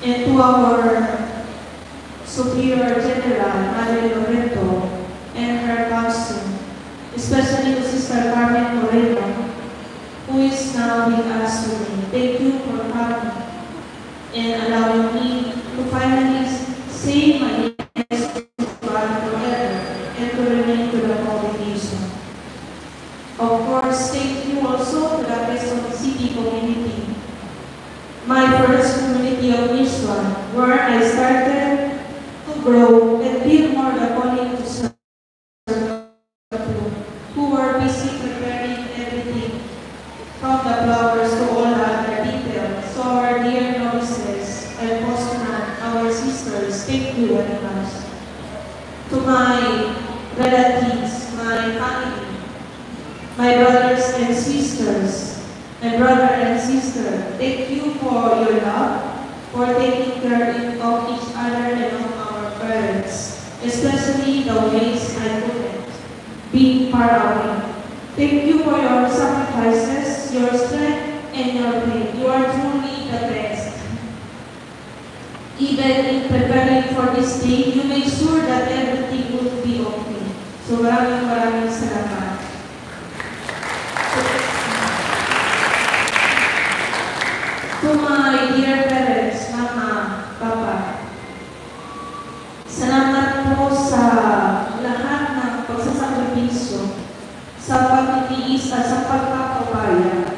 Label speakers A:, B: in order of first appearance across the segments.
A: and to our Superior General, Madre Loreto, and her cousin, especially to Sister Carmen Moreno, who is now with us today. Thank you for coming and allowing me to finally say my yes to God forever and to remain to the congregation. Of course, thank you also to the Quezon City community, my first community of mission, where I started to grow and feel more the calling to serve, who were busy preparing everything from the flowers to all the other details. So our dear novices and postman, our sisters, thank you very much. To my relatives, my family, my brothers and sisters, my brother and sister, thank you for your love, for taking care of each other and of our parents, especially the ways I couldn't, being far away. Thank you for your sacrifices, your strength, and your faith. You are truly the best. Even in preparing for this day, you make sure that everything will be okay. So maraming salamat. To my dear parents, Mama, Papa, salamat po sa lahat ng pagsasakripisyo, sa pagtitiis at sa pagkakabaya.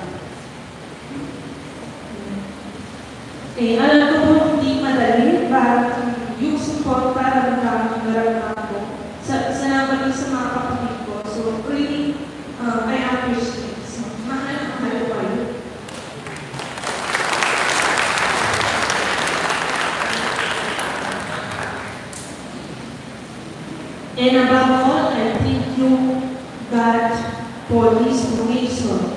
A: Alam ko po hindi madali, but yung support para naramdaman ko, salamat din sa mga kapatid ko. So really, I appreciate it. So, mahal ko kayo. And above all, I thank you, God, for this donation,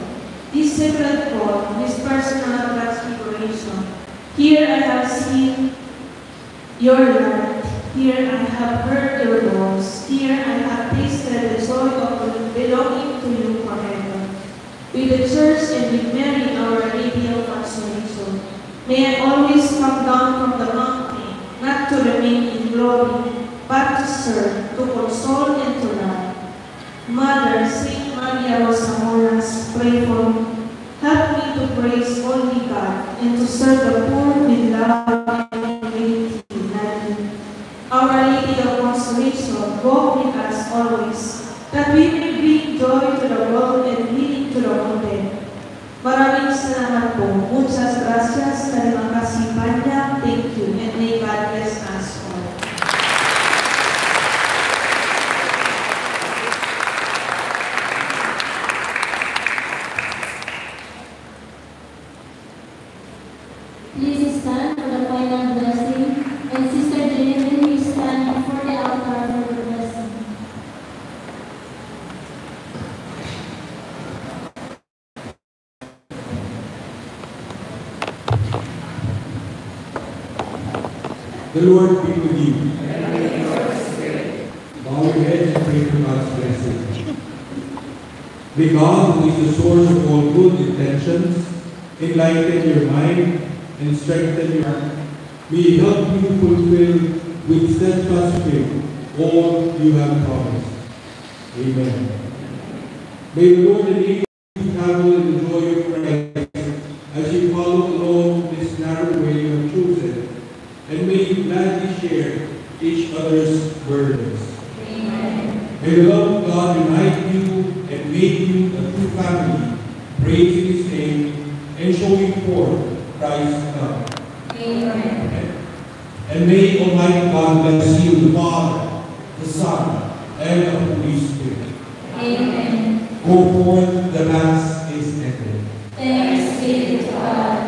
A: this sacred call, this personal transfiguration. Here I have seen your light. Here I have heard your voice. Here I have tasted the joy of belonging to you forever. With the Church and with Mary, our Lady of Consolation, may I always come down from the mountain, not to remain in glory, but to serve, to console, and to love. Mother, Saint Maria Rosa Moras, pray for me. Help me to praise only God and to serve the poor with love and humility. Our Lady of Consolation, walk with us always, that we may bring joy to the world and healing to the wounded. Maraming salamat po. Muchas gracias. Terima kasih banyak. Thank you. And may God bless us all.
B: Please stand for the final blessing, and Sister Jenny, you stand before the altar for the blessing.
C: The Lord be with you. Bow your heads and pray for God's blessing. May God, who is the source of all good intentions, enlighten your mind and strengthen your heart. May He help you fulfill with steadfast faith all you have promised. Amen. May the Lord enable you to travel in the joy of Christ as you follow along this narrow way you have chosen, and may you gladly share each other's burdens.
B: Amen.
C: May the love of God unite you and make you a true family, praising His name and showing forth Christ's love.
B: Amen.
C: And may Almighty God bless you, the Father, the Son, and the Holy Spirit.
B: Amen.
C: Go forth, the Mass is ended.
B: Thanks be to God.